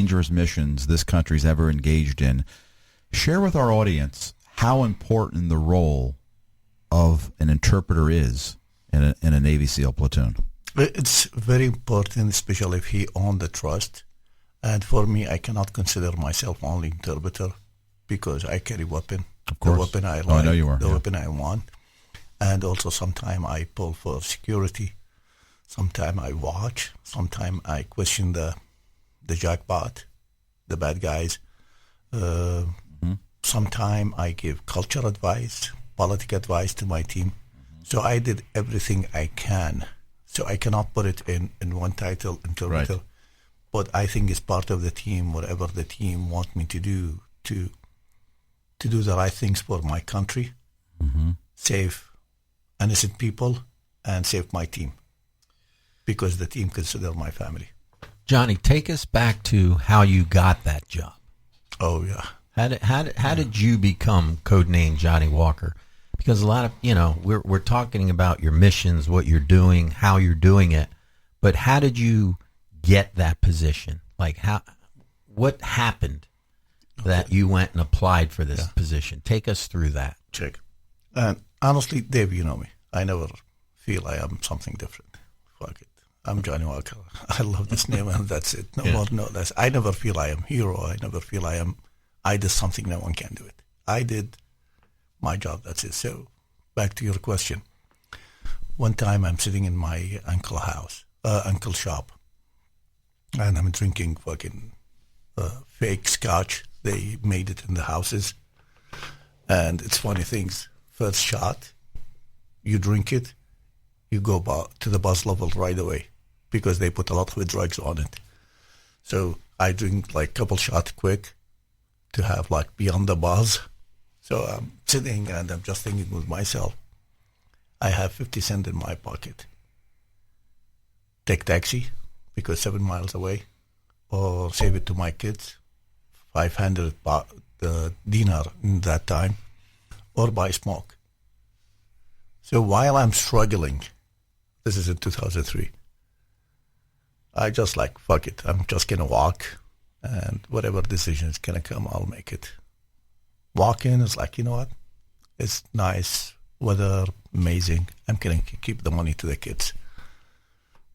dangerous missions this country's ever engaged in. Share with our audience how important the role of an interpreter is in a Navy SEAL platoon. It's very important, especially if he earned the trust. And for me, I cannot consider myself only interpreter because I carry weapon. Of course. The weapon I like, I know you are. the weapon I want. And also sometimes I pull for security. Sometimes I watch. Sometimes I question the jackpot, the bad guys. Sometimes I give culture advice, political advice to my team. So I did everything I can. So I cannot put it in one title, interpreter. Right. But I think it's part of the team, whatever the team wants me to do, to do the right things for my country, save innocent people, and save my team. Because the team consider my family. Johnny, take us back to how you got that job. Oh, yeah. How did you become codenamed Johnny Walker? Because a lot of, we're talking about your missions, what you're doing, how you're doing it, but how did you get that position? Like what happened that you went and applied for this position? Take us through that. Check. And honestly, Dave, you know me. I never feel I am something different. Fuck it. I'm Johnny Walker. I love this name and that's it. No more, no less. I never feel I am hero. I never feel I did something no one can do it. I did my job, that's it. So back to your question. One time I'm sitting in my uncle's shop, and I'm drinking fucking fake scotch. They made it in the houses. And it's funny things. First shot, you drink it, you go to the buzz level right away because they put a lot of drugs on it. So I drink like a couple shots quick to have like beyond the buzz. So I'm sitting and I'm just thinking with myself, I have 50 cents in my pocket. Take taxi because 7 miles away, or save it to my kids, 500 dinar in that time, or buy smoke. So while I'm struggling, this is in 2003, I just like, fuck it, I'm just going to walk, and whatever decision is going to come, I'll make it. Walk in, it's like, you know what? It's nice, weather, amazing. I'm going to keep the money to the kids.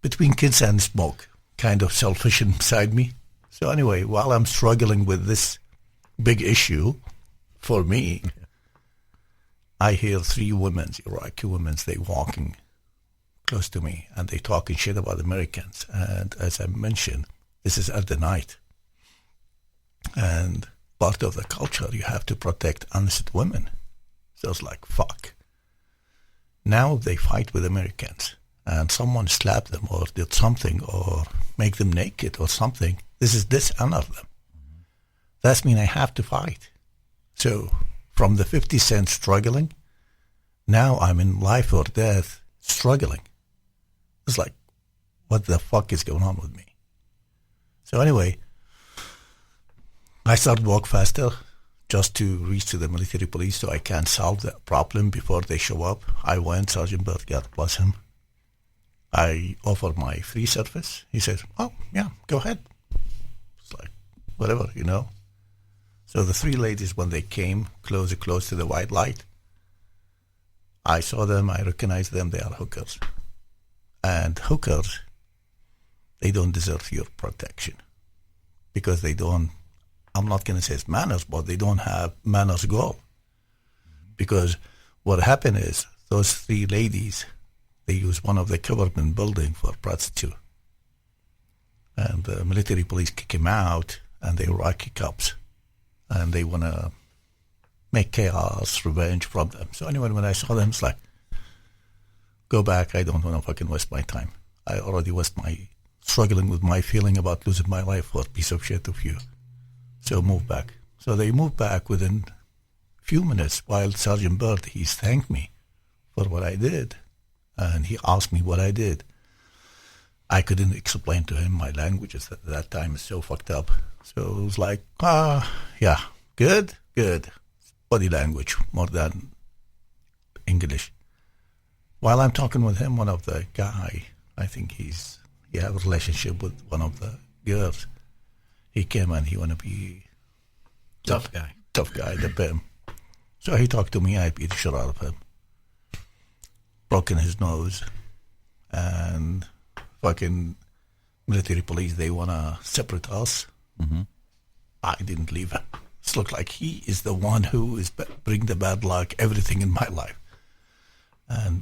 Between kids and smoke, kind of selfish inside me. So anyway, while I'm struggling with this big issue, for me, I hear 3 women, Iraqi women, they walking close to me, and they talking shit about Americans. And as I mentioned, this is at the night. And part of the culture, you have to protect innocent women. So it's like, fuck. Now they fight with Americans, and someone slapped them or did something or make them naked or something. This is dishonor them. That means I have to fight. So from the 50 cents struggling, now I'm in life or death struggling. It's like, what the fuck is going on with me? So anyway, I started walk faster just to reach to the military police so I can solve the problem before they show up. I went, Sergeant Bert, God bless him. I offered my free service. He said, oh, yeah, go ahead. It's like, whatever, So the 3 ladies, when they came close to the white light, I saw them, I recognized them, they are hookers. And hookers, they don't deserve your protection because they don't, I'm not going to say it's manners, but they don't have manners goal. Because what happened is those 3 ladies, they used one of the government building for prostitute. And the military police kick him out, and they Iraqi cops. And they want to make chaos, revenge from them. So anyway, when I saw them, it's like, go back, I don't want to fucking waste my time. I already struggling with my feeling about losing my life for a piece of shit of you. So move back. So they moved back within a few minutes while Sergeant Byrd, he thanked me for what I did. And he asked me what I did. I couldn't explain to him. My language at that time is so fucked up. So it was like, yeah, good. Body language more than English. While I'm talking with him, one of the guy, I think he have a relationship with one of the girls. he came and he want to be Tough guy. tough guy, the pimp. So he talked to me. I beat the shit out of him, broken his nose, and fucking military police. They wanna separate us. Mm-hmm. I didn't leave him. It looked like he is the one who is bring the bad luck, everything in my life.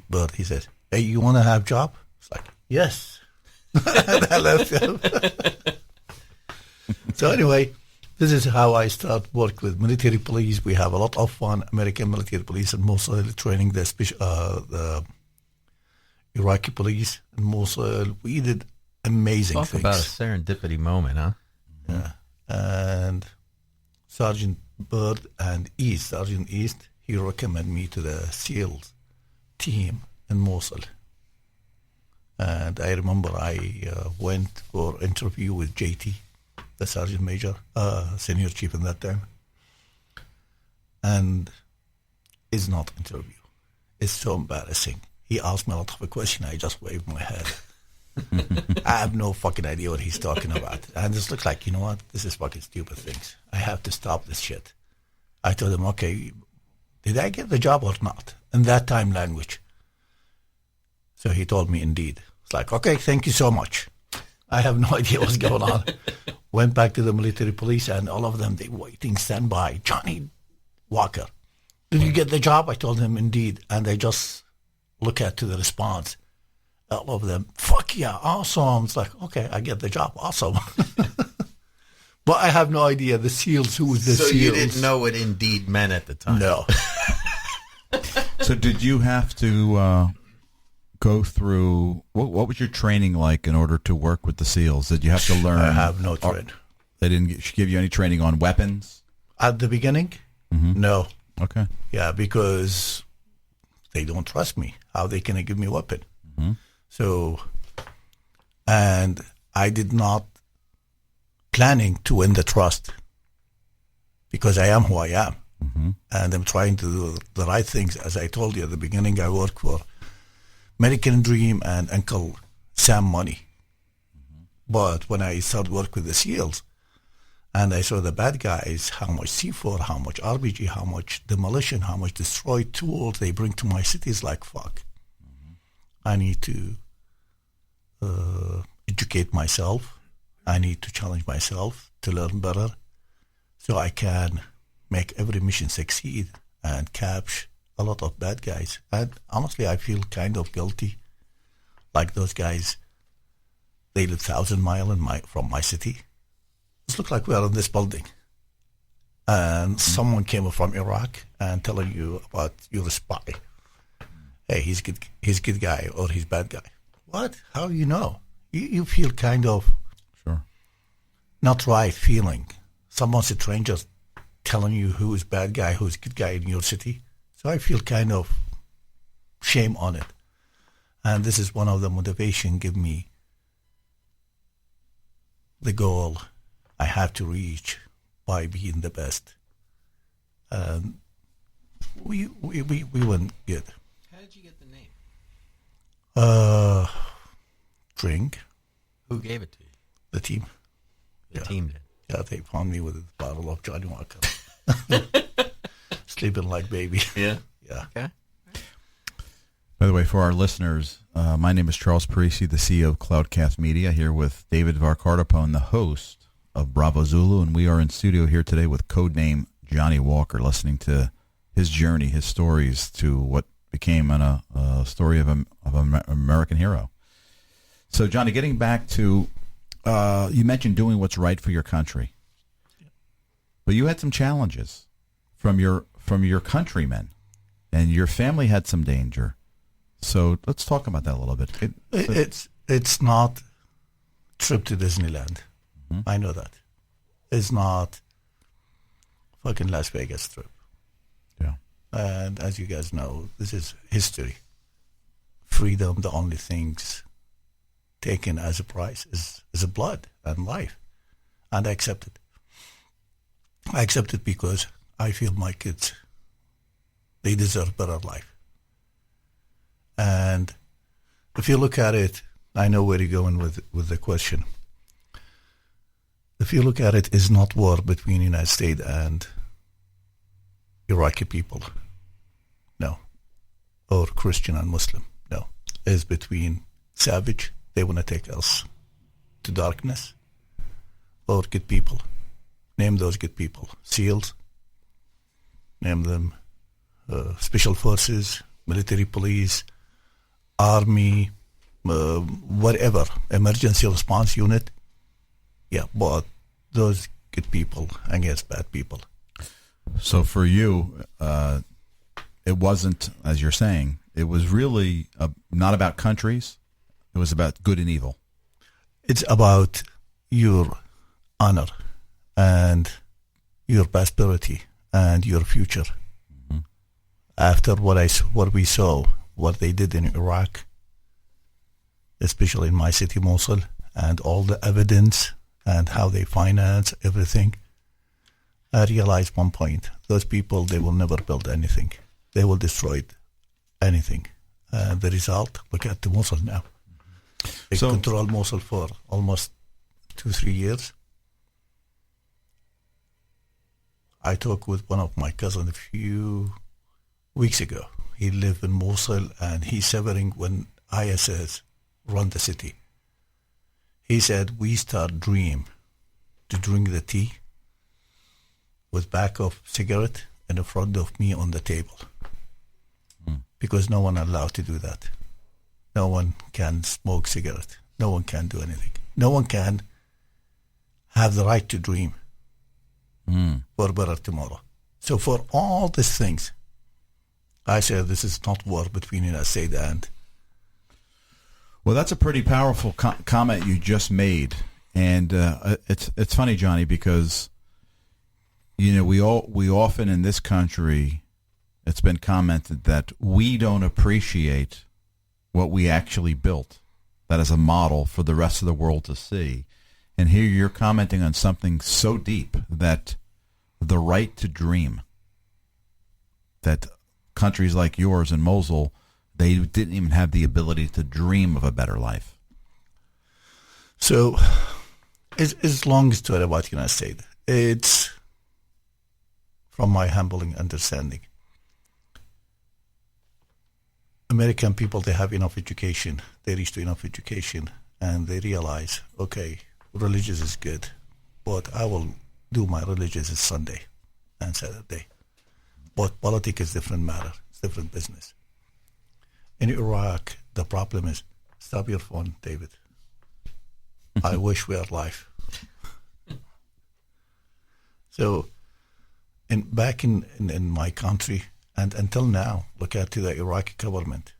But he said, "Hey, you want to have job?" It's like, yes. And I left him. So anyway, this is how I start work with military police. We have a lot of fun. American military police and Mosul training the Iraqi police in Mosul. We did amazing Talk things. about a serendipity moment, huh? Yeah. And Sergeant Bird and Sergeant East, he recommended me to the SEALs team in Mosul. And I remember I went for interview with JT, the Sergeant Major, Senior Chief in that time. And it's not interview. It's so embarrassing. He asked me a lot of a question. I just waved my head. I have no fucking idea what he's talking about. And this looks like, you know what? This is fucking stupid things. I have to stop this shit. I told him, okay, did I get the job or not? In that time language. So he told me, indeed. It's like, okay, thank you so much. I have no idea what's going on. Went back to the military police and all of them, they waiting, stand by. Johnny Walker, did you get the job? I told him, indeed. And they just look at to the response. All of them, fuck yeah, awesome. It's like, okay, I get the job, awesome. But I have no idea the SEALs, who was the So SEALs. you didn't know what indeed meant at the time? No. So did you have to go through, what was your training like in order to work with the SEALs? Did you have to learn? I have no training. They didn't give you any training on weapons? At the beginning, Mm-hmm. no. Okay. Yeah, because they don't trust me. How they can give me a weapon? Mm-hmm. So, and I did not planning to win the trust because I am who I am. Mm-hmm. And I'm trying to do the right things. As I told you at the beginning, I work for American Dream and Uncle Sam Money. Mm-hmm. But when I started work with the SEALs, and I saw the bad guys, how much C4, how much RPG, how much demolition, how much destroyed tools they bring to my cities, like, fuck. Mm-hmm. I need to educate myself. I need to challenge myself to learn better so I can make every mission succeed and capture a lot of bad guys. And honestly, I feel kind of guilty. Like those guys, they live 1,000 miles from my city. It looks like we are in this building. And someone came from Iraq and telling you about you're a spy. Hey, he's good guy or he's bad guy. What? How you know? You feel kind of Sure. not right feeling. Someone's a stranger telling you who is bad guy, who's good guy in your city. So I feel kind of shame on it. And this is one of the motivation give me the goal I have to reach by being the best. We went good. How did you get the name? Drink, Who gave it to you? the team. The Yeah. team did. Yeah, they found me with a bottle of Johnny Walker. Sleeping like baby. Yeah. Yeah. Okay. By the way, for our listeners, my name is Charles Parisi, the CEO of Cloudcast Media, here with David Varkartapone, the host of Bravo Zulu, and we are in studio here today with codename Johnny Walker, listening to his journey, his stories to what became a story of an American hero. So, Johnny, getting back to, you mentioned doing what's right for your country, but you had some challenges from your countrymen, and your family had some danger. So let's talk about that a little bit. It's not trip to Disneyland. Mm-hmm. I know that. It's not fucking Las Vegas trip. Yeah. And as you guys know, this is history. Freedom, the only things taken as a price is a blood and life. And I accept it. I accept it because I feel my kids, they deserve better life. And if you look at it, I know where you're going with the question. if you look at it, it's not war between United States and Iraqi people. No. Or Christian and Muslim. No. It's between savage, they want to take us to darkness, or good people. Name those good people. SEALs. Name them special forces, military police, army, whatever, emergency response unit. Yeah, but those good people against bad people. So for you, it wasn't, as you're saying, it was really not about countries. It was about good and evil. It's about your honor and your prosperity and your future. Mm-hmm. After what we saw, what they did in Iraq, especially in my city, Mosul, and all the evidence and how they finance everything, I realized one point: those people, they will never build anything. They will destroy anything. The result, look at the Mosul now. They control Mosul for almost 2-3 years. I talked with one of my cousins a few weeks ago. He lived in Mosul, and he's suffering when ISIS run the city. He said, we start to drink the tea with back of cigarette in front of me on the table. Because no one allowed to do that. No one can smoke cigarette. No one can do anything. No one can have the right to dream for a better tomorrow. So for all these things, I say this is not war between United States and... Well, that's a pretty powerful comment you just made. And it's funny, Johnny, because, you know, we often in this country, it's been commented that we don't appreciate what we actually built, that is a model for the rest of the world to see. And here you're commenting on something so deep, that the right to dream, that countries like yours in Mosul, they didn't even have the ability to dream of a better life. So it's long story about the United States. It's from my humbling understanding. American people, they have enough education. They reach to enough education, and they realize, okay, religious is good, but I will do my religious is Sunday and Saturday. But politics is different matter. It's different business. In Iraq, the problem is, stop your phone, David. I wish we are live. So, back in my country, and until now, look at the Iraqi government.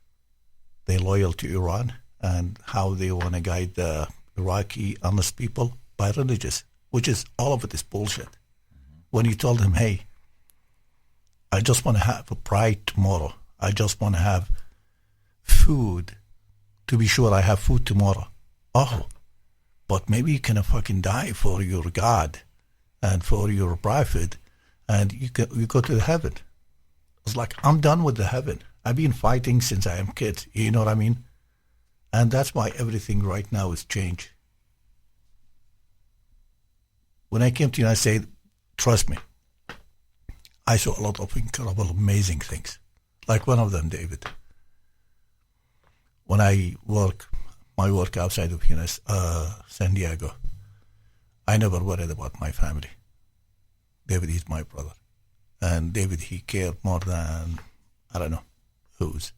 They're loyal to Iran and how they want to guide the Iraqi honest people by religious, which is all of it is bullshit. Mm-hmm. When you told them, hey, I just want to have a pride tomorrow. I just want to have food to be sure I have food tomorrow. Oh, but maybe you can fucking die for your God and for your prophet, and you go to heaven. It's like, I'm done with the heaven. I've been fighting since I am a kid. You know what I mean? And that's why everything right now is changed. When I came to the United States, trust me, I saw a lot of incredible, amazing things. Like one of them, David. When I my work outside of San Diego, I never worried about my family. David is my brother. And David, he cared more than, I don't know, who's.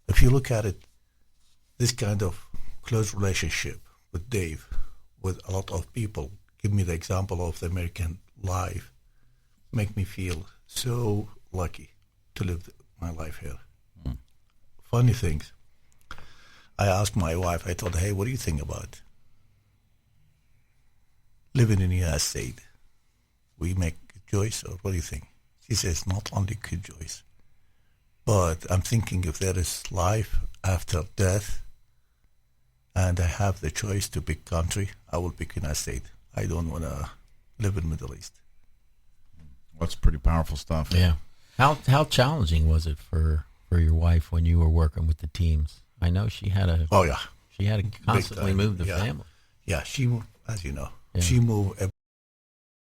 If you look at it, this kind of close relationship with Dave, with a lot of people, give me the example of the American life, make me feel so lucky to live my life here. Mm. Funny things. I asked my wife, I told her, hey, what do you think about living in the United States? We make choice, or what do you think? She says, not only good choice, but I'm thinking if there is life after death and I have the choice to pick country, I will pick United States. I don't want to live in Middle East. That's pretty powerful stuff. Yeah. How challenging was it for your wife when you were working with the teams? I know she had to constantly move the family. Yeah, as you know. Yeah. She moved